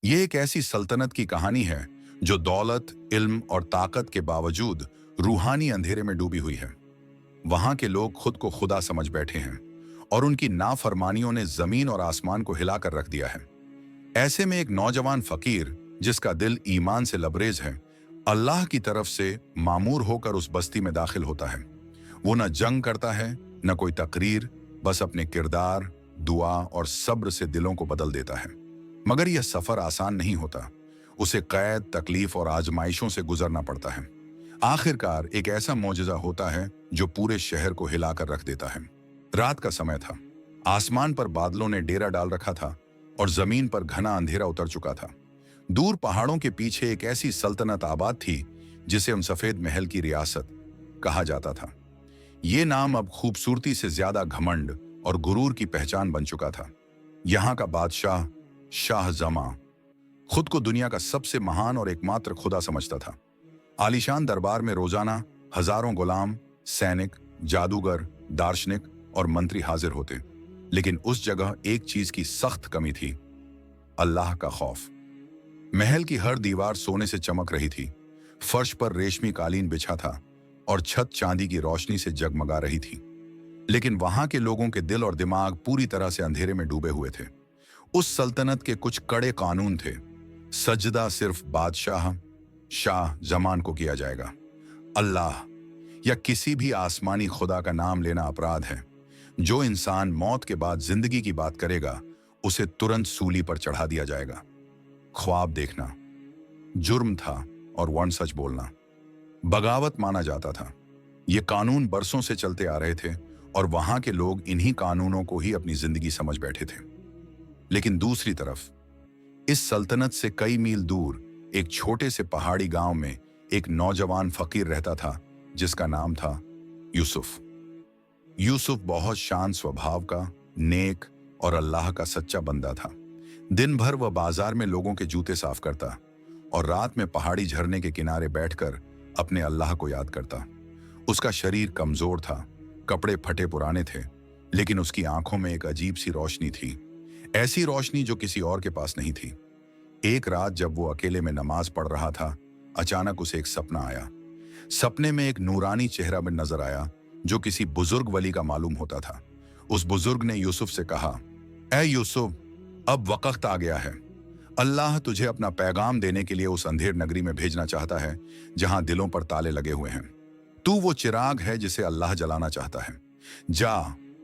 ये एक ऐसी सल्तनत की कहानी है जो दौलत, इल्म और ताकत के बावजूद रूहानी अंधेरे में डूबी हुई है। वहां के लोग खुद को खुदा समझ बैठे हैं और उनकी नाफरमानियों ने जमीन और आसमान को हिलाकर रख दिया है। ऐसे में एक नौजवान फकीर जिसका दिल ईमान से लबरेज है, अल्लाह की तरफ से मामूर होकर उस बस्ती में दाखिल होता है। वो न जंग करता है, न कोई तकरीर, बस अपने किरदार, दुआ और सब्र से दिलों को बदल देता है। मगर यह सफर आसान नहीं होता। उसे कैद, तकलीफ और आजमाइशों से गुजरना पड़ता है। आखिरकार एक ऐसा मौजज़ा होता है जो पूरे शहर को हिलाकर रख देता है। रात का समय था। आसमान पर बादलों ने डेरा डाल रखा था और जमीन पर घना अंधेरा उतर चुका था। दूर पहाड़ों के पीछे एक ऐसी सल्तनत आबाद थी जिसे उन सफेद महल की रियासत कहा जाता था। ये नाम अब खूबसूरती से ज्यादा घमंड और गुरूर की पहचान बन चुका था। यहाँ का बादशाह शाह जमा खुद को दुनिया का सबसे महान और एकमात्र खुदा समझता था। आलीशान दरबार में रोजाना हजारों गुलाम, सैनिक, जादूगर, दार्शनिक और मंत्री हाजिर होते, लेकिन उस जगह एक चीज की सख्त कमी थी, अल्लाह का खौफ। महल की हर दीवार सोने से चमक रही थी, फर्श पर रेशमी कालीन बिछा था और छत चांदी की रोशनी से जगमगा रही थी। लेकिन वहां के लोगों के दिल और दिमाग पूरी तरह से अंधेरे में डूबे हुए थे। उस सल्तनत के कुछ कड़े कानून थे। सजदा सिर्फ बादशाह शाह जमान को किया जाएगा। अल्लाह या किसी भी आसमानी खुदा का नाम लेना अपराध है। जो इंसान मौत के बाद जिंदगी की बात करेगा उसे तुरंत सूली पर चढ़ा दिया जाएगा। ख्वाब देखना जुर्म था और वर्ण सच बोलना बगावत माना जाता था। ये कानून बरसों से चलते आ रहे थे और वहां के लोग इन्हीं कानूनों को ही अपनी जिंदगी समझ बैठे थे। लेकिन दूसरी तरफ इस सल्तनत से कई मील दूर एक छोटे से पहाड़ी गांव में एक नौजवान फकीर रहता था जिसका नाम था यूसुफ। यूसुफ बहुत शांत स्वभाव का, नेक और अल्लाह का सच्चा बंदा था। दिन भर वह बाजार में लोगों के जूते साफ करता और रात में पहाड़ी झरने के किनारे बैठकर अपने अल्लाह को याद करता। उसका शरीर कमजोर था, कपड़े फटे पुराने थे, लेकिन उसकी आंखों में एक अजीब सी रोशनी थी, ऐसी रोशनी जो किसी और के पास नहीं थी। एक रात जब वो अकेले में नमाज पढ़ रहा था, अचानक उसे एक सपना आया। सपने में एक नूरानी चेहरा में नजर आया जो किसी बुजुर्ग वली का मालूम होता था। उस बुजुर्ग ने यूसुफ से कहा, ऐ यूसुफ, अब वक्त आ गया है। अल्लाह तुझे अपना पैगाम देने के लिए उस अंधेर नगरी में भेजना चाहता है जहां दिलों पर ताले लगे हुए हैं। तू वो चिराग है जिसे अल्लाह जलाना चाहता है। जा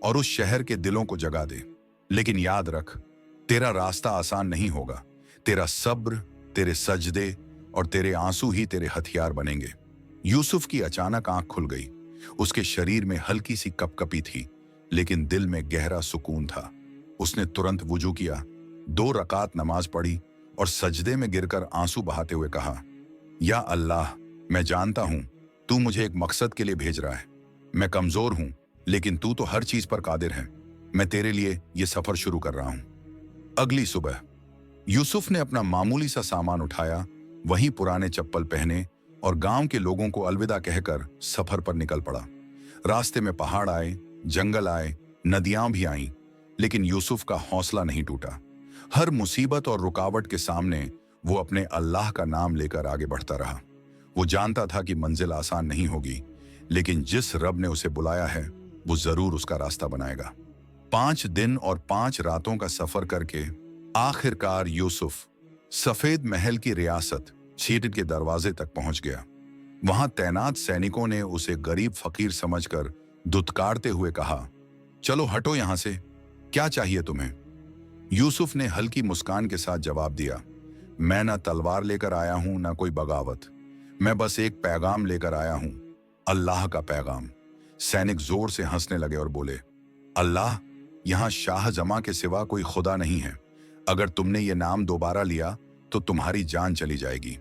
और उस शहर के दिलों को जगा दे। लेकिन याद रख, तेरा रास्ता आसान नहीं होगा। तेरा सब्र, तेरे सजदे और तेरे आंसू ही तेरे हथियार बनेंगे। यूसुफ की अचानक आंख खुल गई। उसके शरीर में हल्की सी कपकपी थी, लेकिन दिल में गहरा सुकून था। उसने तुरंत वुजू किया, 2 रकात नमाज पढ़ी और सजदे में गिरकर आंसू बहाते हुए कहा, या अल्लाह, मैं जानता हूं तू मुझे एक मकसद के लिए भेज रहा है। मैं कमजोर हूं, लेकिन तू तो हर चीज पर कादिर है। मैं तेरे लिए यह सफर शुरू कर रहा हूं। अगली सुबह यूसुफ ने अपना मामूली सा सामान उठाया, वहीं पुराने चप्पल पहने और गांव के लोगों को अलविदा कहकर सफर पर निकल पड़ा। रास्ते में पहाड़ आए, जंगल आए, नदियां भी आईं, लेकिन यूसुफ का हौसला नहीं टूटा। हर मुसीबत और रुकावट के सामने वो अपने अल्लाह का नाम लेकर आगे बढ़ता रहा। वो जानता था कि मंजिल आसान नहीं होगी, लेकिन जिस रब ने उसे बुलाया है वो जरूर उसका रास्ता बनाएगा। 5 दिन और 5 रातों का सफर करके आखिरकार यूसुफ सफेद महल की रियासत छीट के दरवाजे तक पहुंच गया। वहां तैनात सैनिकों ने उसे गरीब फकीर समझकर दुत्कारते हुए कहा, चलो हटो यहां से, क्या चाहिए तुम्हें? यूसुफ ने हल्की मुस्कान के साथ जवाब दिया, मैं ना तलवार लेकर आया हूं ना कोई बगावत। मैं बस एक पैगाम लेकर आया हूं, अल्लाह का पैगाम। सैनिक जोर से हंसने लगे और बोले, अल्लाह, यहां शाह जमा के सिवा कोई खुदा नहीं है। अगर तुमने ये नाम दोबारा लिया तो तुम्हारी जान चली जाएगी।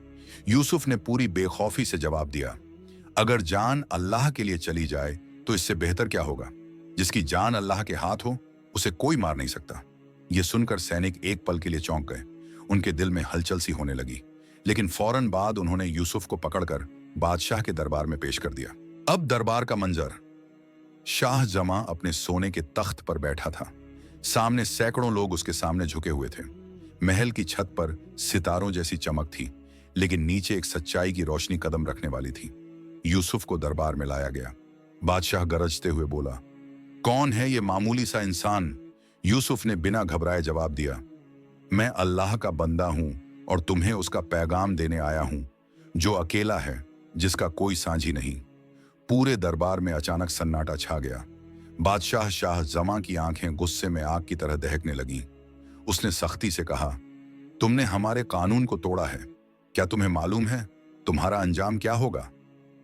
यूसुफ ने पूरी बेखौफी से जवाब दिया, अगर जान अल्लाह के लिए चली जाए तो इससे बेहतर क्या होगा? जिसकी जान अल्लाह के हाथ हो उसे कोई मार नहीं सकता। ये सुनकर सैनिक एक पल के लिए चौंक गए। उनके दिल में हलचल सी होने लगी, लेकिन फौरन बाद उन्होंने यूसुफ को पकड़कर बादशाह के दरबार में पेश कर दिया। अब दरबार का मंजर, शाह जमा अपने सोने के तख्त पर बैठा था। सामने सैकड़ों लोग उसके सामने झुके हुए थे। महल की छत पर सितारों जैसी चमक थी, लेकिन नीचे एक सच्चाई की रोशनी कदम रखने वाली थी। यूसुफ को दरबार में लाया गया। बादशाह गरजते हुए बोला, कौन है ये मामूली सा इंसान? यूसुफ ने बिना घबराए जवाब दिया, मैं अल्लाह का बंदा हूं और तुम्हें उसका पैगाम देने आया हूं, जो अकेला है, जिसका कोई साझी नहीं। पूरे दरबार में अचानक सन्नाटा छा गया। बादशाह शाह जमा की आंखें गुस्से में आग की तरह दहकने लगीं। उसने सख्ती से कहा, तुमने हमारे कानून को तोड़ा है। क्या तुम्हें मालूम है तुम्हारा अंजाम क्या होगा?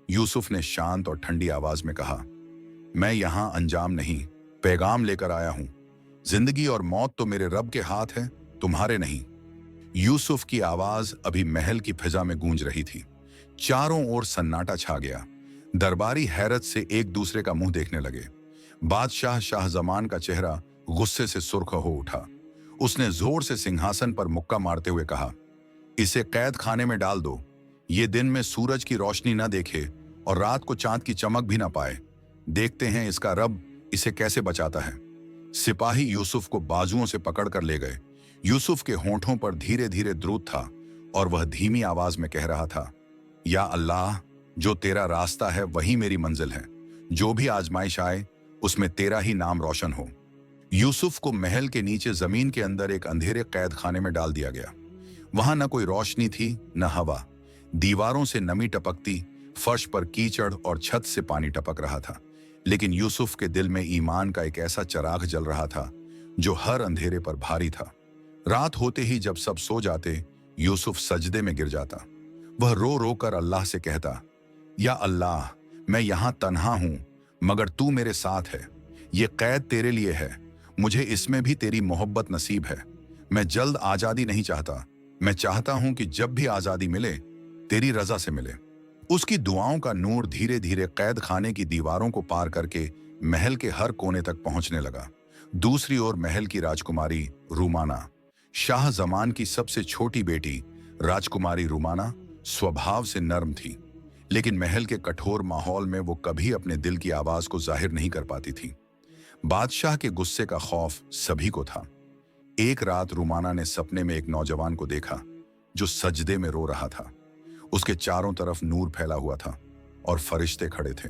यूसुफ ने शांत और ठंडी आवाज में कहा, मैं यहां अंजाम नहीं, पैगाम लेकर आया हूं। जिंदगी और मौत तो मेरे रब के हाथ है, तुम्हारे नहीं। यूसुफ की आवाज अभी महल की फिजा में गूंज रही थी। चारों ओर सन्नाटा छा गया। दरबारी हैरत से एक दूसरे का मुंह देखने लगे। बादशाह शाहजमान का चेहरा गुस्से से सुर्ख हो उठा। उसने जोर से सिंहासन पर मुक्का मारते हुए कहा, इसे कैद खाने में डाल दो। ये दिन में सूरज की रोशनी न देखे और रात को चांद की चमक भी न पाए। देखते हैं इसका रब इसे कैसे बचाता है। सिपाही यूसुफ को बाजुओं से पकड़कर ले गए। यूसुफ के होंठों पर धीरे धीरे द्रूत था और वह धीमी आवाज में कह रहा था, या अल्लाह, जो तेरा रास्ता है वही मेरी मंजिल है। जो भी आजमाइश आए उसमें तेरा ही नाम रोशन हो। यूसुफ को महल के नीचे जमीन के अंदर एक अंधेरे कैद खाने में डाल दिया गया। वहां न कोई रोशनी थी न हवा। दीवारों से नमी टपकती, फर्श पर कीचड़ और छत से पानी टपक रहा था। लेकिन यूसुफ के दिल में ईमान का एक ऐसा चिराग जल रहा था जो हर अंधेरे पर भारी था। रात होते ही जब सब सो जाते, यूसुफ सजदे में गिर जाता। वह रो रो कर अल्लाह से कहता, या अल्लाह, मैं यहां तन्हा हूं मगर तू मेरे साथ है। ये कैद तेरे लिए है, मुझे इसमें भी तेरी मोहब्बत नसीब है। मैं जल्द आजादी नहीं चाहता, मैं चाहता हूं कि जब भी आजादी मिले तेरी रजा से मिले। उसकी दुआओं का नूर धीरे धीरे कैद खाने की दीवारों को पार करके महल के हर कोने तक पहुंचने लगा। दूसरी ओर महल की राजकुमारी रुमाना, शाह जमान की सबसे छोटी बेटी राजकुमारी रुमाना, स्वभाव से नर्म थी, लेकिन महल के कठोर माहौल में वो कभी अपने दिल की आवाज को जाहिर नहीं कर पाती थी। बादशाह के गुस्से का खौफ सभी को था। एक रात रुमाना ने सपने में एक नौजवान को देखा जो सजदे में रो रहा था। उसके चारों तरफ नूर फैला हुआ था और फरिश्ते खड़े थे।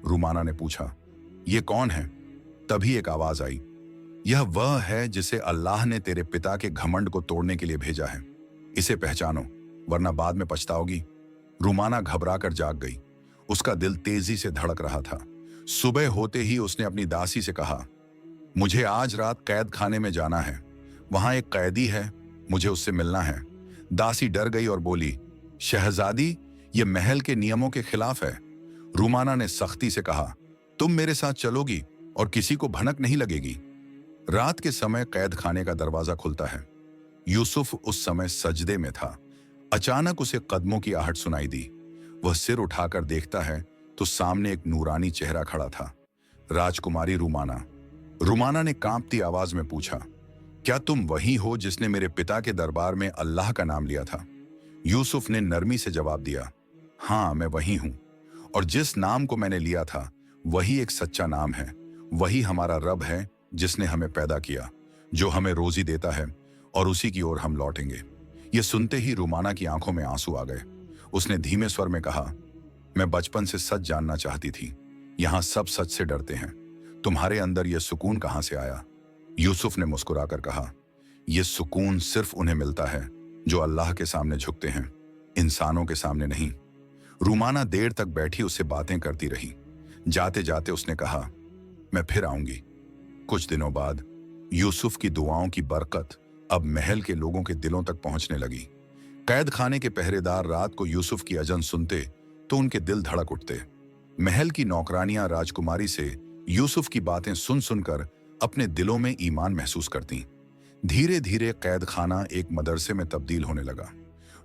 रुमाना ने पूछा, ये कौन है? तभी एक आवाज आई, यह वह है जिसे अल्लाह ने तेरे पिता के घमंड को तोड़ने के लिए भेजा है। इसे पहचानो वरना बाद में पछताओगी। रुमाना घबराकर जाग गई। उसका दिल तेजी से धड़क रहा था। सुबह होते ही उसने अपनी दासी से कहा, मुझे आज रात कैद खाने में जाना है, वहां एक कैदी है, मुझे उससे मिलना है। दासी डर गई और बोली, शहजादी, ये महल के नियमों के खिलाफ है। रुमाना ने सख्ती से कहा, तुम मेरे साथ चलोगी और किसी को भनक नहीं लगेगी। रात के समय कैद खाने का दरवाजा खुलता है। यूसुफ उस समय सजदे में था। अचानक उसे कदमों की आहट सुनाई दी। वह सिर उठाकर देखता है तो सामने एक नूरानी चेहरा खड़ा था, राजकुमारी रुमाना। रुमाना ने कांपती आवाज में पूछा, क्या तुम वही हो जिसने मेरे पिता के दरबार में अल्लाह का नाम लिया था? यूसुफ ने नरमी से जवाब दिया, हाँ, मैं वही हूं, और जिस नाम को मैंने लिया था वही एक सच्चा नाम है। वही हमारा रब है जिसने हमें पैदा किया, जो हमें रोजी देता है, और उसी की ओर हम लौटेंगे। ये सुनते ही रुमाना की आंखों में आंसू आ गए। उसने धीमे स्वर में कहा, मैं बचपन से सच जानना चाहती थी। यहां सब सच से डरते हैं। तुम्हारे अंदर यह सुकून कहां से आया? यूसुफ ने मुस्कुराकर कहा, यह सुकून सिर्फ उन्हें मिलता है जो अल्लाह के सामने झुकते हैं, इंसानों के सामने नहीं। रुमाना देर तक बैठी उससे बातें करती रही। जाते जाते उसने कहा, मैं फिर आऊंगी। कुछ दिनों बाद यूसुफ की दुआओं की बरकत अब महल के लोगों के दिलों तक पहुंचने लगी। कैद खाने के पहरेदार रात को यूसुफ की अजन सुनते तो उनके दिल धड़क उठते। महल की नौकरानियां राजकुमारी से यूसुफ की बातें सुन सुनकर अपने दिलों में ईमान महसूस करती। धीरे धीरे कैद खाना एक मदरसे में तब्दील होने लगा।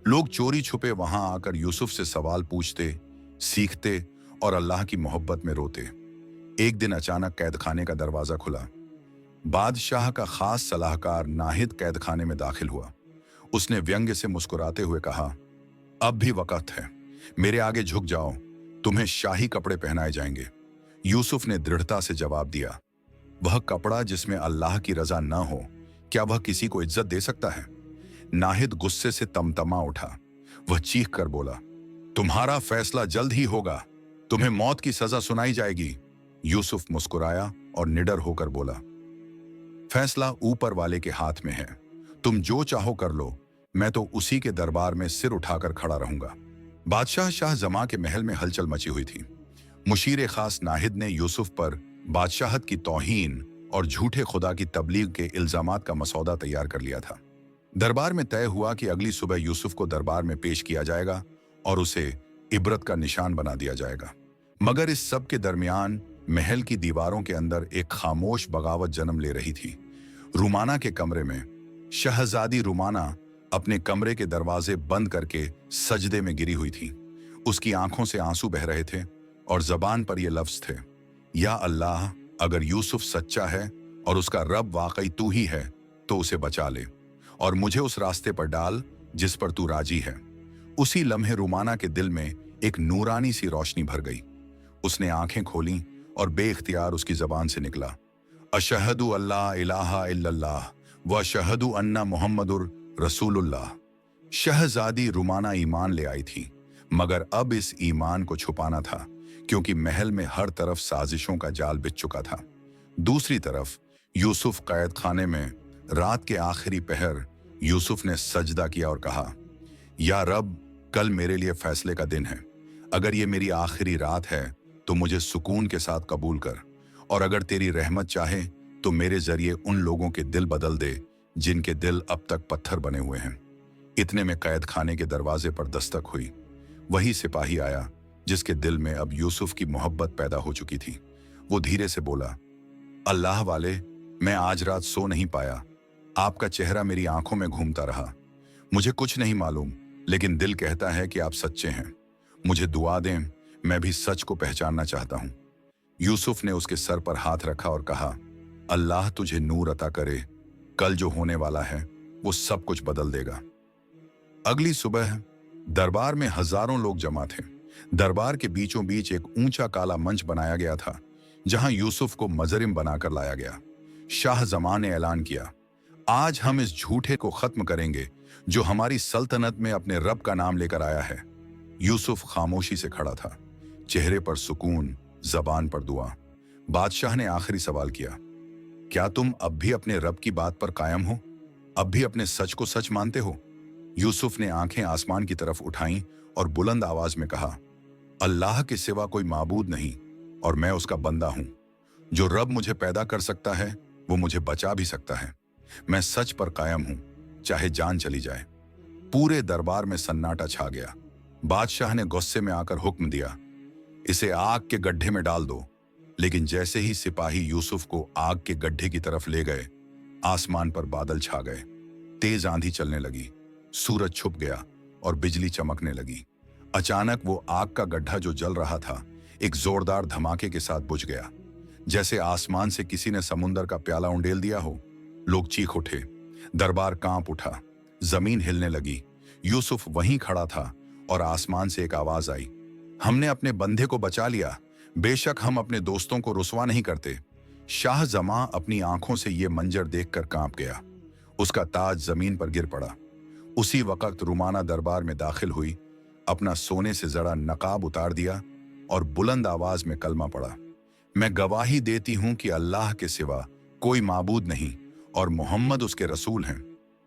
लोग चोरी छुपे वहां आकर यूसुफ से सवाल पूछते, सीखते और अल्लाह की मोहब्बत में रोते। एक दिन अचानक कैद खाने का दरवाजा खुला। बादशाह का खास सलाहकार नाहिद कैद खाने में दाखिल हुआ। उसने व्यंग्य से मुस्कुराते हुए कहा, अब भी वक्त है, मेरे आगे झुक जाओ, तुम्हें शाही कपड़े पहनाए जाएंगे। यूसुफ ने दृढ़ता से जवाब दिया, वह कपड़ा जिसमें अल्लाह की रजा न हो, क्या वह किसी को इज्जत दे सकता है? नाहिद गुस्से से तमतमा उठा। वह चीख कर बोला, तुम्हारा फैसला जल्द ही होगा, तुम्हें मौत की सजा सुनाई जाएगी। यूसुफ मुस्कुराया और निडर होकर बोला, फैसला ऊपर वाले के हाथ में है, तुम जो चाहो कर लो, मैं तो उसी के दरबार में सिर उठाकर खड़ा रहूंगा। बादशाह शाह जमा के महल में हलचल मची हुई थी। मुशीर खास नाहिद ने यूसुफ पर बादशाहत की तौहीन और झूठे खुदा की तबलीग के इल्जामात का मसौदा तैयार कर लिया था। दरबार में तय हुआ कि अगली सुबह यूसुफ को दरबार में पेश किया जाएगा और उसे इबरत का निशान बना दिया जाएगा। मगर इस सब के दरमियान महल की दीवारों के अंदर एक खामोश बगावत जन्म ले रही थी। रुमाना के कमरे में शहजादी रुमाना अपने कमरे के दरवाजे बंद करके सजदे में गिरी हुई थी। उसकी आंखों से आंसू बह रहे थे और जबान पर ये लफ्ज थे, या अल्लाह, अगर यूसुफ सच्चा है और उसका रब वाकई तू ही है तो उसे बचा ले और मुझे उस रास्ते पर डाल जिस पर तू राजी है। उसी लम्हे रुमाना के दिल में एक नूरानी सी रोशनी भर गई। उसने आंखें खोलीं और बेइख्तियार उसकी जबान से निकला, अशहदु अल्ला इलाहा इल्लल्लाह व अशहदु अन्ना मुहम्मदुर रसूलुल्लाह। शहजादी रुमाना ईमान ले आई थी, मगर अब इस ईमान को छुपाना था क्योंकि महल में हर तरफ साजिशों का जाल बिछ चुका था। दूसरी तरफ यूसुफ कैद खाने में रात के आखिरी पहर यूसुफ ने सजदा किया और कहा, या रब, कल मेरे लिए फैसले का दिन है। अगर ये मेरी आखिरी रात है तो मुझे सुकून के साथ कबूल कर, और अगर तेरी रहमत चाहे तो मेरे जरिए उन लोगों के दिल बदल दे जिनके दिल अब तक पत्थर बने हुए हैं। इतने में कैद खाने के दरवाजे पर दस्तक हुई। वही सिपाही आया जिसके दिल में अब यूसुफ की मोहब्बत पैदा हो चुकी थी। वो धीरे से बोला, अल्लाह वाले, मैं आज रात सो नहीं पाया। आपका चेहरा मेरी आंखों में घूमता रहा। मुझे कुछ नहीं मालूम, लेकिन दिल कहता है कि आप सच्चे हैं। मुझे दुआ दें, मैं भी सच को पहचानना चाहता हूं। यूसुफ ने उसके सर पर हाथ रखा और कहा, अल्लाह तुझे नूर अता करे, कल जो होने वाला है वो सब कुछ बदल देगा। अगली सुबह दरबार में हजारों लोग जमा थे। दरबार के बीचों बीच एक ऊंचा काला मंच बनाया गया था जहां यूसुफ को मजरिम बनाकर लाया गया। शाह जमान ने ऐलान किया, आज हम इस झूठे को खत्म करेंगे जो हमारी सल्तनत में अपने रब का नाम लेकर आया है। यूसुफ खामोशी से खड़ा था, चेहरे पर सुकून, जबान पर दुआ। बादशाह ने आखिरी सवाल किया, क्या तुम अब भी अपने रब की बात पर कायम हो? अब भी अपने सच को सच मानते हो? यूसुफ ने आंखें आसमान की तरफ उठाईं और बुलंद आवाज में कहा, अल्लाह के सिवा कोई माबूद नहीं और मैं उसका बंदा हूं। जो रब मुझे पैदा कर सकता है वो मुझे बचा भी सकता है। मैं सच पर कायम हूं, चाहे जान चली जाए। पूरे दरबार में सन्नाटा छा गया। बादशाह ने गुस्से में आकर हुक्म दिया, इसे आग के गड्ढे में डाल दो। लेकिन जैसे ही सिपाही यूसुफ को आग के गड्ढे की तरफ ले गए, आसमान पर बादल छा गए। तेज आंधी चलने लगी, सूरज छुप गया और बिजली चमकने लगी। अचानक वो आग का गड्ढा जो जल रहा था एक जोरदार धमाके के साथ बुझ गया, जैसे आसमान से किसी ने समुंदर का प्याला उंडेल दिया हो। लोग चीख उठे, दरबार कांप उठा, जमीन हिलने लगी। यूसुफ वहीं खड़ा था और आसमान से एक आवाज आई, हमने अपने बंधे को बचा लिया। बेशक हम अपने दोस्तों को रुसवा नहीं करते। शाह जमा अपनी आंखों से ये मंजर देखकर कांप गया। उसका ताज जमीन पर गिर पड़ा। उसी वक्त रुमाना दरबार में दाखिल हुई, अपना सोने से जड़ा नकाब उतार दिया और बुलंद आवाज में कलमा पड़ा, मैं गवाही देती हूं कि अल्लाह के सिवा कोई माबूद नहीं और मोहम्मद उसके रसूल हैं।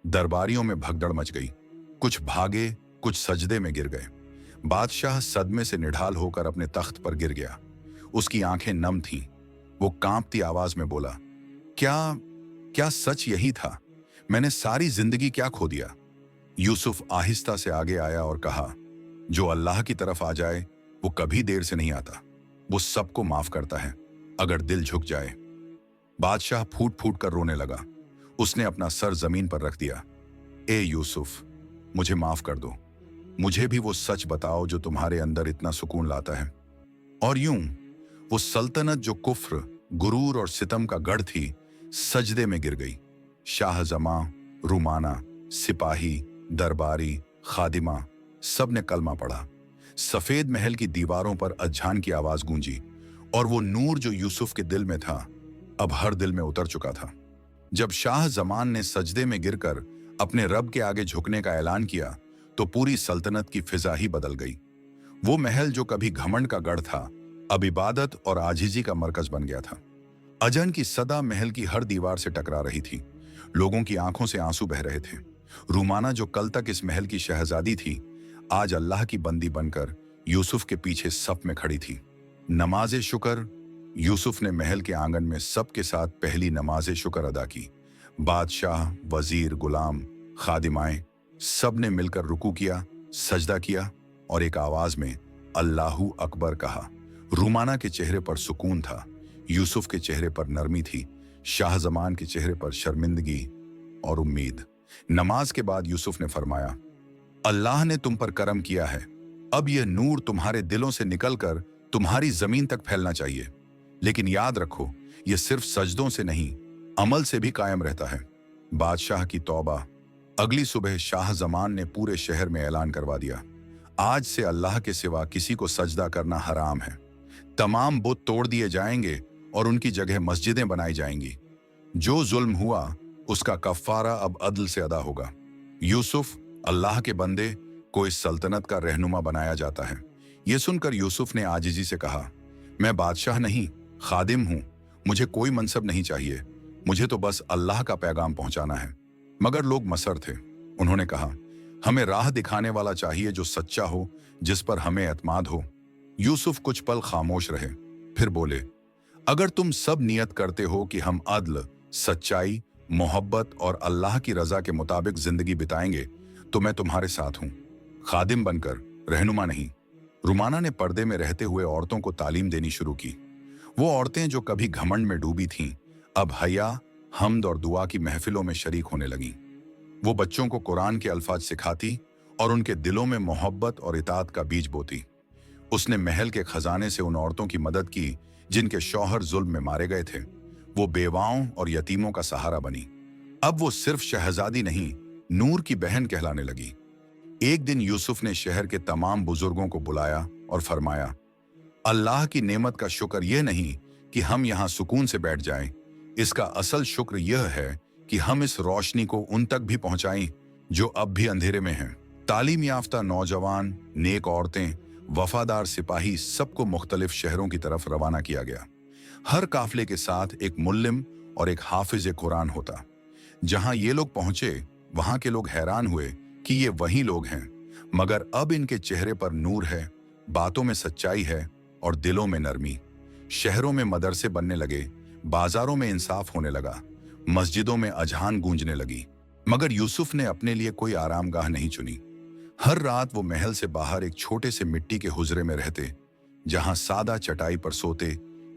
दरबारियों में भगदड़ मच गई। कुछ भागे, कुछ सजदे में गिर गए। बादशाह सदमे से निढाल होकर अपने तख्त पर गिर गया। उसकी आंखें नम थीं। वो कांपती आवाज में बोला, क्या सच यही था? मैंने सारी जिंदगी क्या खो दिया? यूसुफ आहिस्ता से आगे आया और कहा, जो अल्लाह की तरफ आ जाए वो कभी देर से नहीं आता। वो सबको माफ करता है अगर दिल झुक जाए। बादशाह फूट फूट कर रोने लगा। उसने अपना सर जमीन पर रख दिया। ए यूसुफ, मुझे माफ कर दो। मुझे भी वो सच बताओ जो तुम्हारे अंदर इतना सुकून लाता है। और यूं वो सल्तनत जो कुफ्र, गुरूर और सितम का गढ़ थी, सजदे में गिर गई। शाह जमा, रुमाना, सिपाही, दरबारी, खादिमा, सब ने कलमा पढ़ा। सफेद महल की दीवारों पर अजान की आवाज गूंजी और वो नूर जो यूसुफ के दिल में था अब हर दिल में उतर चुका था। जब शाह जमान ने सजदे में गिरकर अपने रब के आगे झुकने का ऐलान किया तो पूरी सल्तनत की फिजा ही बदल गई। वो महल जो कभी घमंड का गढ़ था, अब इबादत और आजिजी का मरकज बन गया था। अजन की सदा महल की हर दीवार से टकरा रही थी। लोगों की आंखों से आंसू बह रहे थे। रूमाना जो कल तक इस महल की शहजादी थी, आज अल्लाह की बंदी बनकर यूसुफ के पीछे सफ में खड़ी थी। नमाज शुक्र। यूसुफ ने महल के आंगन में सबके साथ पहली नमाज शुक्र अदा की। बादशाह, वजीर, गुलाम, खादिमाएं सब ने मिलकर रुकू किया, सजदा किया और एक आवाज में अल्लाहू अकबर कहा। रूमाना के चेहरे पर सुकून था, यूसुफ के चेहरे पर नरमी थी, शाहजमान के चेहरे पर शर्मिंदगी और उम्मीद। नमाज के बाद यूसुफ ने फरमाया, अल्लाह ने तुम पर करम किया है, अब यह नूर तुम्हारे दिलों से निकलकर तुम्हारी जमीन तक फैलना चाहिए। लेकिन याद रखो, यह सिर्फ सजदों से नहीं, अमल से भी कायम रहता है। बादशाह की तौबा। अगली सुबह शाहजमान ने पूरे शहर में ऐलान करवा दिया, आज से अल्लाह के सिवा किसी को सजदा करना हराम है। तमाम बुत तोड़ दिए जाएंगे और उनकी जगह मस्जिदें बनाई जाएंगी। जो जुल्म हुआ उसका कफ्फारा अब अदल से अदा होगा। यूसुफ, अल्लाह के बंदे को इस सल्तनत का रहनुमा बनाया जाता है। यह सुनकर यूसुफ ने आजिजी से कहा, मैं बादशाह नहीं, खादिम हूं, मुझे कोई मनसब नहीं चाहिए, मुझे तो बस अल्लाह का पैगाम पहुंचाना है। मगर लोग मसर थे। उन्होंने कहा, हमें राह दिखाने वाला चाहिए जो सच्चा हो, जिस पर हमें एतमाद हो। यूसुफ कुछ पल खामोश रहे, फिर बोले, अगर तुम सब नियत करते हो कि हम अदल, सच्चाई, मोहब्बत और अल्लाह की रजा के मुताबिक जिंदगी बिताएंगे तो मैं तुम्हारे साथ हूं, खादिम बनकर, रहनुमा नहीं। रुमाना ने पर्दे में रहते हुए औरतों को तालीम देनी शुरू की। वो औरतें जो कभी घमंड में डूबी थीं, अब हया, हम्द और दुआ की महफिलों में शरीक होने लगीं। वो बच्चों को कुरान के अल्फाज सिखाती और उनके दिलों में मोहब्बत और इताअत का बीज बोती। उसने महल के खजाने से उन औरतों की मदद की जिनके शौहर जुल्म में मारे गए थे। वो बेवाओं और यतीमों का सहारा बनी। अब वो सिर्फ शहजादी नहीं, नूर की बहन कहलाने लगी। एक दिन यूसुफ ने शहर के तमाम बुजुर्गों को बुलाया और फरमाया, अल्लाह की नेमत का शुक्र यह नहीं कि हम यहाँ सुकून से बैठ जाएं, इसका असल शुक्र यह है कि हम इस रोशनी को उन तक भी पहुंचाएं जो अब भी अंधेरे में हैं। तालीम याफ्ता नौजवान, नेक औरतें, वफादार सिपाही सबको मुख्तलिफ शहरों की तरफ रवाना किया गया। हर काफले के साथ एक मुल्लिम और एक हाफिज कुरान होता। जहां ये लोग पहुंचे वहां के लोग हैरान हुए कि ये वही लोग हैं, मगर अब इनके चेहरे पर नूर है, बातों में सच्चाई है और दिलों में नरमी। शहरों में मदरसे बनने लगे, बाजारों में इंसाफ होने लगा, मस्जिदों में अजहान गूंजने लगी। मगर यूसुफ ने अपने लिए कोई आरामगाह नहीं चुनी। हर रात वो महल से बाहर एक छोटे से मिट्टी के हुजरे में रहते, जहां सादा चटाई पर सोते,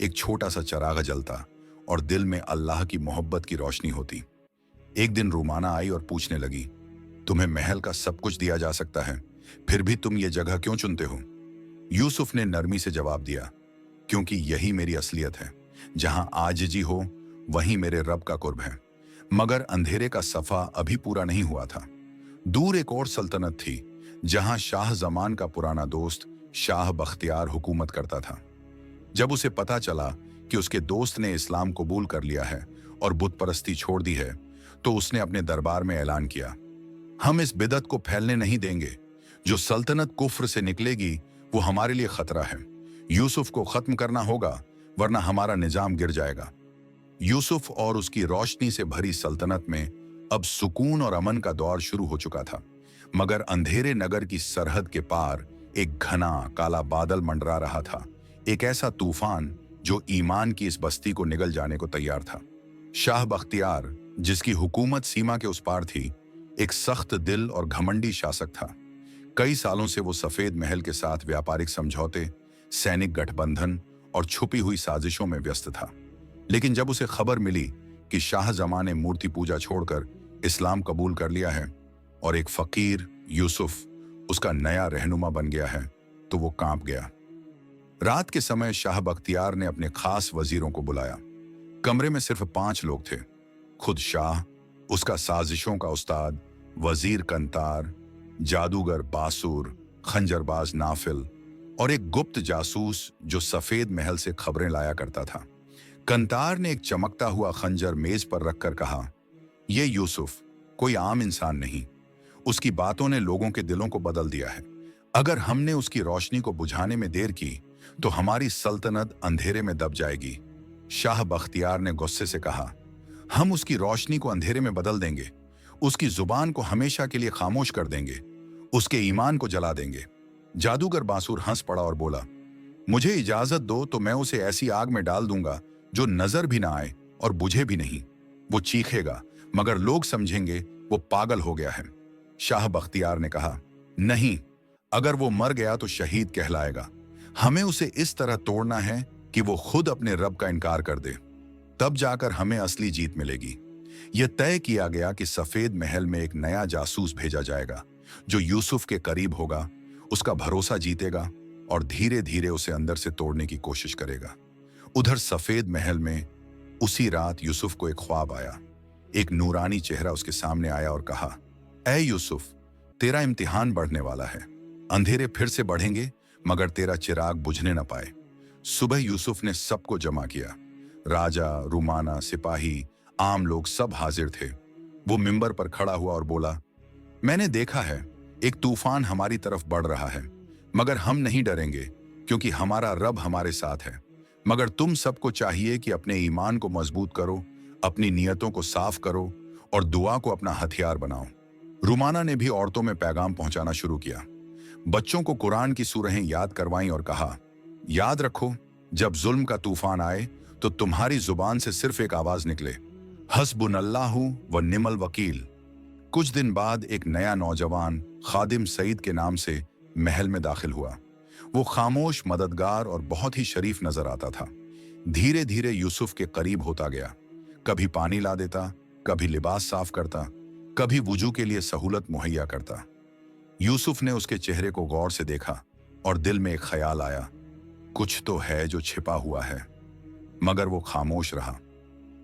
एक छोटा सा चराग जलता और दिल में अल्लाह की मोहब्बत की रोशनी होती। एक दिन रूमाना आई और पूछने लगी, तुम्हें महल का सब कुछ दिया जा सकता है, फिर भी तुम ये जगह क्यों चुनते हो? यूसुफ ने नरमी से जवाब दिया, क्योंकि यही मेरी असलियत है। जहां आजिजी हो वहीं मेरे रब का कुर्ब है। मगर अंधेरे का सफा अभी पूरा नहीं हुआ था। दूर एक और सल्तनत थी जहां शाह जमान का पुराना दोस्त शाह बख्तियार हुकूमत करता था। जब उसे पता चला कि उसके दोस्त ने इस्लाम कबूल कर लिया है और बुत परस्ती छोड़ दी है, तो उसने अपने दरबार में ऐलान किया, हम इस बिदत को फैलने नहीं देंगे। जो सल्तनत कुफ्र से निकलेगी वो हमारे लिए खतरा है। यूसुफ को खत्म करना होगा, वरना हमारा निजाम गिर जाएगा। यूसुफ और उसकी रोशनी से भरी सल्तनत में अब सुकून और अमन का दौर शुरू हो चुका था। मगर अंधेरे नगर की सरहद के पार एक घना काला बादल मंडरा रहा था, एक ऐसा तूफान जो ईमान की इस बस्ती को निगल जाने को तैयार था। शाह बख्तियार, जिसकी हुकूमत सीमा के उस पार थी, एक सख्त दिल और घमंडी शासक था। कई सालों से वो सफेद महल के साथ व्यापारिक समझौते, सैनिक गठबंधन और छुपी हुई साजिशों में व्यस्त था। लेकिन जब उसे खबर मिली कि शाहजमां ने मूर्ति पूजा छोड़कर इस्लाम कबूल कर लिया है और एक फकीर यूसुफ उसका नया रहनुमा बन गया है, तो वो कांप गया। रात के समय शाह बख्तियार ने अपने खास वजीरों को बुलाया। कमरे में सिर्फ 5 लोग थे, खुद शाह, उसका साजिशों का उस्ताद वजीर कंतार, जादूगर बासूर, खंजरबाज नाफिल और एक गुप्त जासूस जो सफेद महल से खबरें लाया करता था। कंतार ने एक चमकता हुआ खंजर मेज पर रखकर कहा, ये यूसुफ कोई आम इंसान नहीं। उसकी बातों ने लोगों के दिलों को बदल दिया है। अगर हमने उसकी रोशनी को बुझाने में देर की तो हमारी सल्तनत अंधेरे में दब जाएगी। शाह बख्तियार ने गुस्से से कहा, हम उसकी रोशनी को अंधेरे में बदल देंगे, उसकी जुबान को हमेशा के लिए खामोश कर देंगे, उसके ईमान को जला देंगे। जादूगर बांसुर हंस पड़ा और बोला, मुझे इजाजत दो तो मैं उसे ऐसी आग में डाल दूंगा जो नजर भी ना आए और बुझे भी नहीं। वो चीखेगा मगर लोग समझेंगे वो पागल हो गया है। शाह बख्तियार ने कहा, नहीं, अगर वो मर गया तो शहीद कहलाएगा। हमें उसे इस तरह तोड़ना है कि वो खुद अपने रब का इनकार कर दे, तब जाकर हमें असली जीत मिलेगी। यह तय किया गया कि सफेद महल में एक नया जासूस भेजा जाएगा जो यूसुफ के करीब होगा, उसका भरोसा जीतेगा और धीरे धीरे उसे अंदर से तोड़ने की कोशिश करेगा। उधर सफेद महल में उसी रात यूसुफ को एक ख्वाब आया। एक नूरानी चेहरा उसके सामने आया और कहा, ऐ यूसुफ, तेरा इम्तिहान बढ़ने वाला है। अंधेरे फिर से बढ़ेंगे मगर तेरा चिराग बुझने न पाए। सुबह यूसुफ ने सबको जमा किया। राजा, रुमाना, सिपाही, आम लोग सब हाजिर थे। वो मिंबर पर खड़ा हुआ और बोला, मैंने देखा है एक तूफान हमारी तरफ बढ़ रहा है, मगर हम नहीं डरेंगे क्योंकि हमारा रब हमारे साथ है। मगर तुम सबको चाहिए कि अपने ईमान को मजबूत करो, अपनी नियतों को साफ करो और दुआ को अपना हथियार बनाओ। रुमाना ने भी औरतों में पैगाम पहुंचाना शुरू किया। बच्चों को कुरान की सूरहें याद करवाईं और कहा, याद रखो, जब जुल्म का तूफान आए तो तुम्हारी जुबान से सिर्फ एक आवाज निकले, हस्बुनल्लाहु व निमल वकील। कुछ दिन बाद एक नया नौजवान खादिम सईद के नाम से महल में दाखिल हुआ। वो खामोश, मददगार और बहुत ही शरीफ नजर आता था। धीरे धीरे यूसुफ के करीब होता गया। कभी पानी ला देता, कभी लिबास साफ करता, कभी वुजू के लिए सहूलत मुहैया करता। यूसुफ ने उसके चेहरे को गौर से देखा और दिल में एक ख्याल आया, कुछ तो है जो छिपा हुआ है। मगर वो खामोश रहा।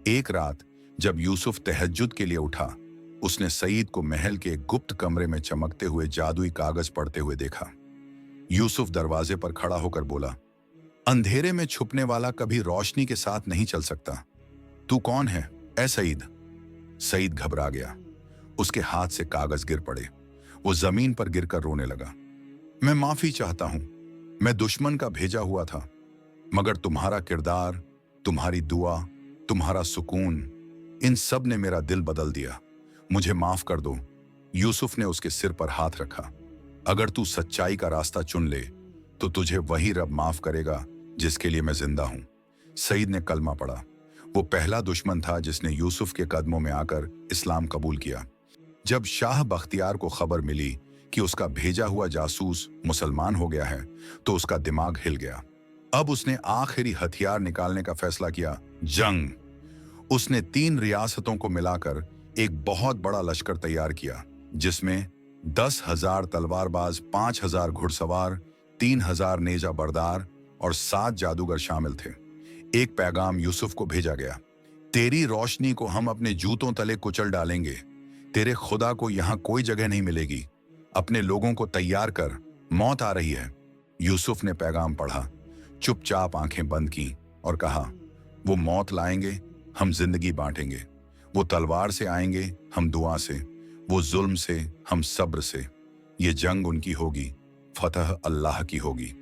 एक रात जब यूसुफ तहज्जुद के लिए उठा, उसने सईद को महल के एक गुप्त कमरे में चमकते हुए जादुई कागज पढ़ते हुए देखा। यूसुफ दरवाजे पर खड़ा होकर बोला, अंधेरे में छुपने वाला कभी रोशनी के साथ नहीं चल सकता। तू कौन है ए सईद? सईद घबरा गया। उसके हाथ से कागज गिर पड़े। वो जमीन पर गिरकर रोने लगा। मैं माफी चाहता हूं, मैं दुश्मन का भेजा हुआ था, मगर तुम्हारा किरदार, तुम्हारी दुआ, तुम्हारा सुकून, इन सब ने मेरा दिल बदल दिया। मुझे माफ कर दो। यूसुफ ने उसके सिर पर हाथ रखा। अगर तू सच्चाई का रास्ता चुन ले तो तुझे वही रब माफ करेगा जिसके लिए मैं जिंदा हूं। सईद ने कलमा पढ़ा। वो पहला दुश्मन था जिसने यूसुफ के कदमों में आकर इस्लाम कबूल किया। जब शाह बख्तियार को खबर मिली कि उसका भेजा हुआ जासूस मुसलमान हो गया है तो उसका दिमाग हिल गया। अब उसने आखिरी हथियार निकालने का फैसला किया, जंग। उसने 3 रियासतों को मिलाकर एक बहुत बड़ा लश्कर तैयार किया जिसमें 10,000 तलवारबाज, 5,000 घुड़सवार, 3,000 नेजा बरदार और 7 जादूगर शामिल थे। एक पैगाम यूसुफ को भेजा गया, तेरी रोशनी को हम अपने जूतों तले कुचल डालेंगे। तेरे खुदा को यहाँ कोई जगह नहीं मिलेगी। अपने लोगों को तैयार कर, मौत आ रही है। यूसुफ ने पैगाम पढ़ा, चुपचाप आंखें बंद की और कहा, वो मौत लाएंगे, हम जिंदगी बांटेंगे। वो तलवार से आएंगे, हम दुआ से। वो जुल्म से, हम सब्र से। ये जंग उनकी होगी, फतह अल्लाह की होगी।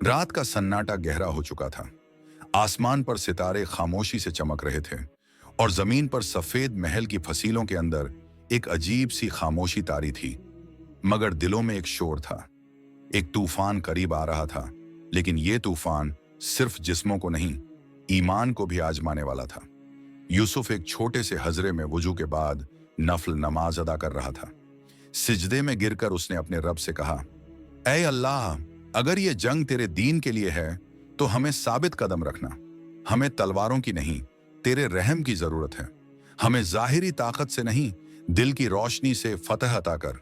रात का सन्नाटा गहरा हो चुका था। आसमान पर सितारे खामोशी से चमक रहे थे और जमीन पर सफेद महल की फसीलों के अंदर एक अजीब सी खामोशी तारी थी। मगर दिलों में एक शोर था। एक तूफान करीब आ रहा था, लेकिन ये तूफान सिर्फ जिस्मों को नहीं, ईमान को भी आजमाने वाला था। यूसुफ एक छोटे से हजरे में वुजू के बाद नफल नमाज अदा कर रहा था। सिजदे में गिरकर उसने अपने रब से कहा, ऐ अल्लाह, अगर ये जंग तेरे दीन के लिए है तो हमें साबित कदम रखना। हमें तलवारों की नहीं, तेरे रहम की जरूरत है। हमें जाहिरी ताकत से नहीं, दिल की रोशनी से फतह अता कर।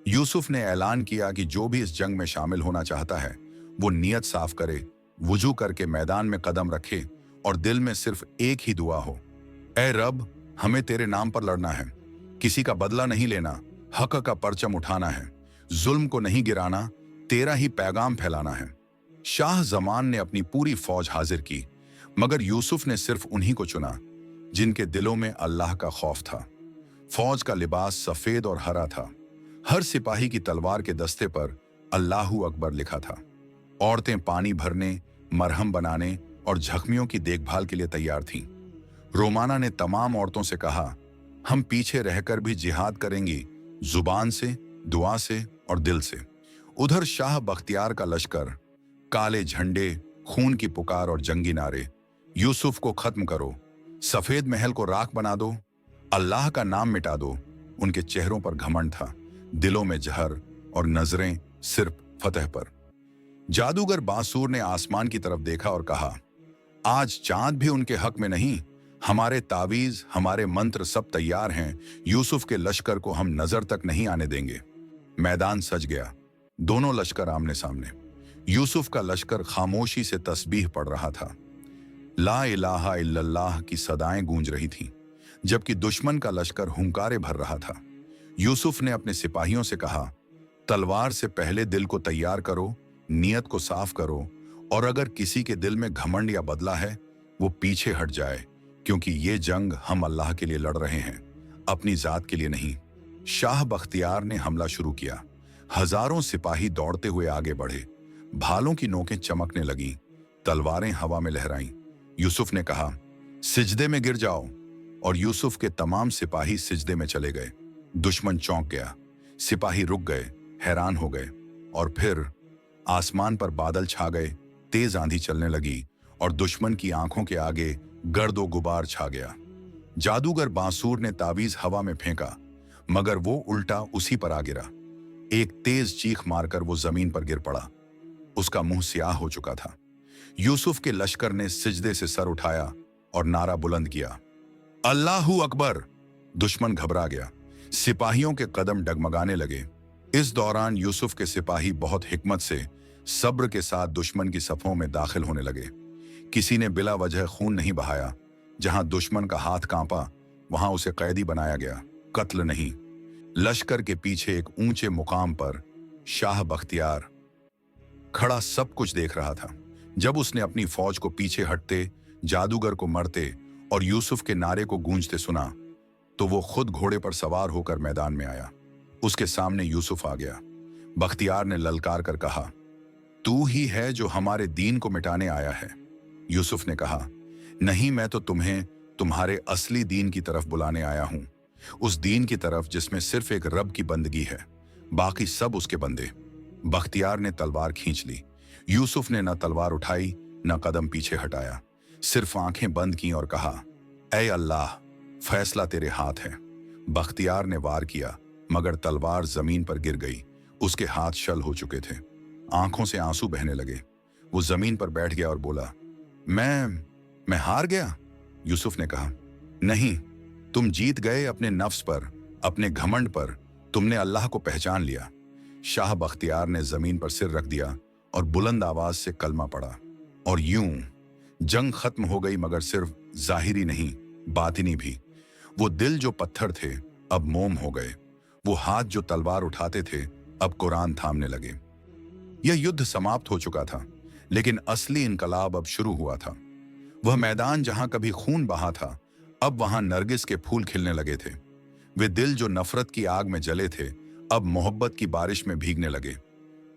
यूसुफ ने ऐलान किया कि जो भी इस जंग में शामिल होना चाहता है वो नियत साफ करे, वुजू करके मैदान में कदम रखे और दिल में सिर्फ एक ही दुआ हो, ऐ रब, हमें तेरे नाम पर लड़ना है। किसी का बदला नहीं लेना, हक का परचम उठाना है। जुल्म को नहीं गिराना, तेरा ही पैगाम फैलाना है। शाह जमान ने अपनी पूरी फौज हाजिर की, मगर यूसुफ ने सिर्फ उन्हीं को चुना जिनके दिलों में अल्लाह का खौफ था। फौज का लिबास सफेद और हरा था। हर सिपाही की तलवार के दस्ते पर अल्लाहू अकबर लिखा था। औरतें पानी भरने, मरहम बनाने और जख्मियों की देखभाल के लिए तैयार थीं। रोमाना ने तमाम औरतों से कहा, हम पीछे रहकर भी जिहाद करेंगी, जुबान से, दुआ से और दिल से। उधर शाह बख्तियार का लश्कर, काले झंडे, खून की पुकार और जंगी नारे, यूसुफ को खत्म करो, सफेद महल को राख बना दो, अल्लाह का नाम मिटा दो। उनके चेहरों पर घमंड था, दिलों में जहर और नजरें सिर्फ फतह पर। जादूगर बांसुर ने आसमान की तरफ देखा और कहा, आज चांद भी उनके हक में नहीं। हमारे तावीज, हमारे मंत्र सब तैयार हैं। यूसुफ के लश्कर को हम नजर तक नहीं आने देंगे। मैदान सज गया, दोनों लश्कर आमने सामने। यूसुफ का लश्कर खामोशी से तस्बीह पढ़ रहा था। ला इलाहा इल्लल्लाह की सदाएं गूंज रही थीं, जबकि दुश्मन का लश्कर हुंकारे भर रहा था। यूसुफ ने अपने सिपाहियों से कहा, तलवार से पहले दिल को तैयार करो, नियत को साफ करो, और अगर किसी के दिल में घमंड या बदला है, वो पीछे हट जाए, क्योंकि ये जंग हम अल्लाह के लिए लड़ रहे हैं, अपनी जात के लिए नहीं। शाह बख्तियार ने हमला शुरू किया। हजारों सिपाही दौड़ते हुए आगे बढ़े। भालों की नोकें चमकने लगीं, तलवारें हवा में लहराईं। यूसुफ ने कहा, सिजदे में गिर जाओ, और यूसुफ के तमाम सिपाही सिजदे में चले गए। दुश्मन चौंक गया, सिपाही रुक गए, हैरान हो गए, और फिर आसमान पर बादल छा गए, तेज आंधी चलने लगी, और दुश्मन की आंखों के आगे गर्दो गुबार छा गया। जादूगर बांसुर ने तावीज हवा में फेंका, मगर वो उल्टा उसी पर आ गिरा। एक तेज चीख मारकर वो जमीन पर गिर पड़ा। उसका मुंह स्याह हो चुका था। यूसुफ के लश्कर ने सिजदे से सर उठाया और नारा बुलंद किया, अल्लाहू अकबर। दुश्मन घबरा गया, सिपाहियों के कदम डगमगाने लगे। इस दौरान यूसुफ के सिपाही बहुत हिकमत से, सब्र के साथ दुश्मन की सफों में दाखिल होने लगे। किसी ने बिला वजह खून नहीं बहाया। जहां दुश्मन का हाथ कांपा, वहां उसे कैदी बनाया गया, कत्ल नहीं। लश्कर के पीछे एक ऊंचे मुकाम पर शाह बख्तियार खड़ा सब कुछ देख रहा था। जब उसने अपनी फौज को पीछे हटते, जादूगर को मरते और यूसुफ के नारे को गूंजते सुना, तो वो खुद घोड़े पर सवार होकर मैदान में आया। उसके सामने यूसुफ आ गया। बख्तियार ने ललकार कर कहा, तू ही है जो हमारे दीन को मिटाने आया है। यूसुफ ने कहा, नहीं, मैं तो तुम्हें तुम्हारे असली दीन की तरफ बुलाने आया हूं, उस दीन की तरफ जिसमें सिर्फ एक रब की बंदगी है, बाकी सब उसके बंदे। बख्तियार ने तलवार खींच ली। यूसुफ ने न तलवार उठाई, न कदम पीछे हटाया, सिर्फ आंखें बंद की और कहा, ऐ अल्लाह, फैसला तेरे हाथ है। बख्तियार ने वार किया, मगर तलवार जमीन पर गिर गई। उसके हाथ शल हो चुके थे, आंखों से आंसू बहने लगे। वो जमीन पर बैठ गया और बोला, मैं हार गया। यूसुफ ने कहा, नहीं, तुम जीत गए अपने नफ्स पर, अपने घमंड पर। तुमने अल्लाह को पहचान लिया। शाह बख्तियार ने जमीन पर सिर रख दिया और बुलंद आवाज से कलमा पढ़ा, और यूं जंग खत्म हो गई, मगर सिर्फ जाहिरी नहीं, बातिनी भी। वो दिल जो पत्थर थे अब मोम हो गए। वो हाथ जो तलवार उठाते थे अब कुरान थामने लगे। यह युद्ध समाप्त हो चुका था, लेकिन असली इनकलाब अब शुरू हुआ था। वह मैदान जहां कभी खून बहा था, अब वहां नरगिस के फूल खिलने लगे थे। वे दिल जो नफरत की आग में जले थे, अब मोहब्बत की बारिश में भीगने लगे।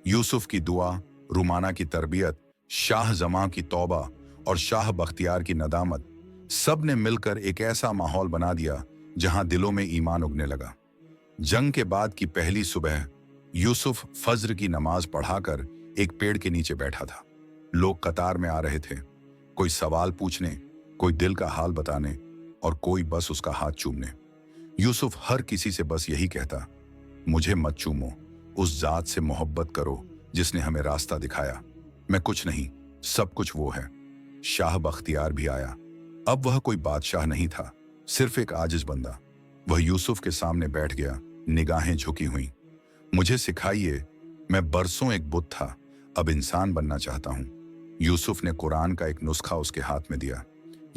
यूसुफ की दुआ, रुमाना की तरबियत, शाह जमां की तौबा और शाह बख्तियार की नदामत, सब ने मिलकर एक ऐसा माहौल बना दिया जहां दिलों में ईमान उगने लगा। जंग के बाद की पहली सुबह यूसुफ फज्र की नमाज पढ़ाकर एक पेड़ के नीचे बैठा था। लोग कतार में आ रहे थे, कोई सवाल पूछने, कोई दिल का हाल बताने, और कोई बस उसका हाथ चूमने। यूसुफ हर किसी से बस यही कहता, मुझे मत चूमो, उस जात से मोहब्बत करो जिसने हमें रास्ता दिखाया। मैं कुछ नहीं, सब कुछ वो है। शाह बख्तियार भी आया। अब वह कोई बादशाह नहीं था, सिर्फ एक आजिज बंदा। वह यूसुफ के सामने बैठ गया, निगाहें झुकी हुई। मुझे सिखाइए, मैं बरसों एक बुत था, अब इंसान बनना चाहता हूं। यूसुफ ने कुरान का एक नुस्खा उसके हाथ में दिया।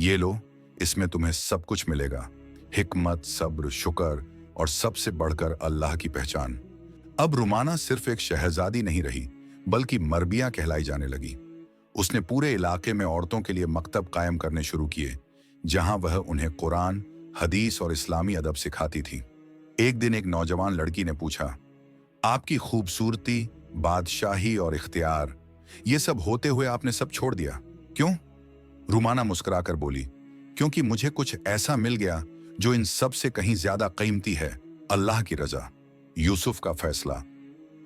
ये लो, इसमें तुम्हें सब कुछ मिलेगा, हिकमत, सब्र, शुक्र और सबसे बढ़कर अल्लाह की पहचान। अब रुमाना सिर्फ एक शहजादी नहीं रही, बल्कि मरबिया कहलाई जाने लगी। उसने पूरे इलाके में औरतों के लिए मकतब कायम करने शुरू किए, जहां वह उन्हें कुरान, हदीस और इस्लामी अदब सिखाती थी। एक दिन एक नौजवान लड़की ने पूछा, आपकी खूबसूरती, बादशाही और इख्तियार, ये सब होते हुए आपने सब छोड़ दिया, क्यों? रुमाना मुस्कुराकर बोली, क्योंकि मुझे कुछ ऐसा मिल गया जो इन सब से कहीं ज्यादा कीमती है, अल्लाह की रजा। यूसुफ का फैसला।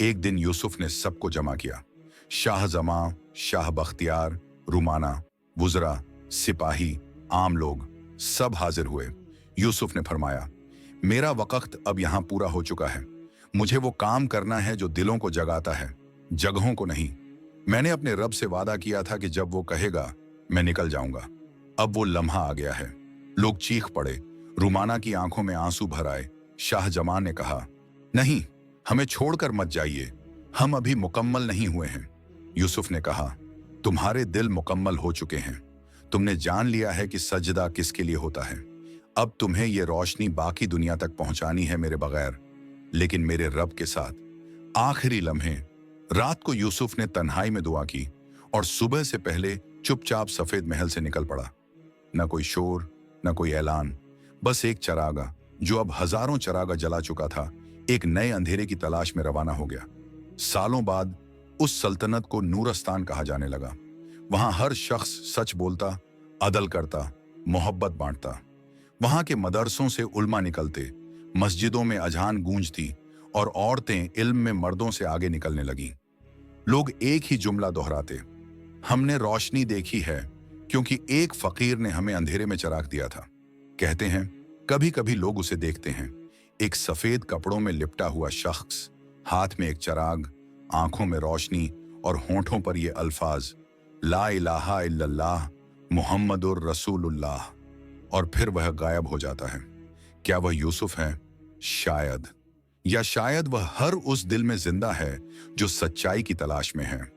एक दिन यूसुफ ने सबको जमा किया। शाह जमा, शाह बख्तियार, रुमाना, वुजरा, सिपाही, आम लोग, सब हाजिर हुए। यूसुफ ने फरमाया, मेरा वक्त अब यहां पूरा हो चुका है। मुझे वो काम करना है जो दिलों को जगाता है, जगहों को नहीं। मैंने अपने रब से वादा किया था कि जब वो कहेगा मैं निकल जाऊंगा। अब वो लम्हा आ गया है। लोग चीख पड़े। रुमाना की आंखों में आंसू भर आए। शाह जमान ने कहा, नहीं, हमें छोड़कर मत जाइए, हम अभी मुकम्मल नहीं हुए हैं। यूसुफ ने कहा, तुम्हारे दिल मुकम्मल हो चुके हैं। तुमने जान लिया है कि सजदा किसके लिए होता है। अब तुम्हें ये रोशनी बाकी दुनिया तक पहुंचानी है मेरे बगैर, लेकिन मेरे रब के साथ। आखिरी लम्हे। रात को यूसुफ ने तन्हाई में दुआ की और सुबह से पहले चुपचाप सफेद महल से निकल पड़ा। न कोई शोर, न कोई ऐलान, बस एक चरागा जो अब हजारों चरागा जला चुका था, एक नए अंधेरे की तलाश में रवाना हो गया। सालों बाद उस सल्तनत को नूरस्तान कहा जाने लगा। वहां हर शख्स सच बोलता, अदल करता, मोहब्बत बांटता। वहां के मदरसों से उल्मा निकलते, मस्जिदों में अजान गूंजती और औरतें इल्म में मर्दों से आगे निकलने लगीं। लोग एक ही जुमला दोहराते, हमने रोशनी देखी है क्योंकि एक फकीर ने हमें अंधेरे में चिराग दिया था। कहते हैं, कभी कभी लोग उसे देखते हैं, एक सफेद कपड़ों में लिपटा हुआ शख्स, हाथ में एक चिराग, आंखों में रोशनी और होंठों पर ये अल्फाज, ला इलाहा इल्लल्लाह मुहम्मदुर रसूलुल्लाह, और फिर वह गायब हो जाता है। क्या वह यूसुफ है? शायद, या शायद वह हर उस दिल में जिंदा है जो सच्चाई की तलाश में है।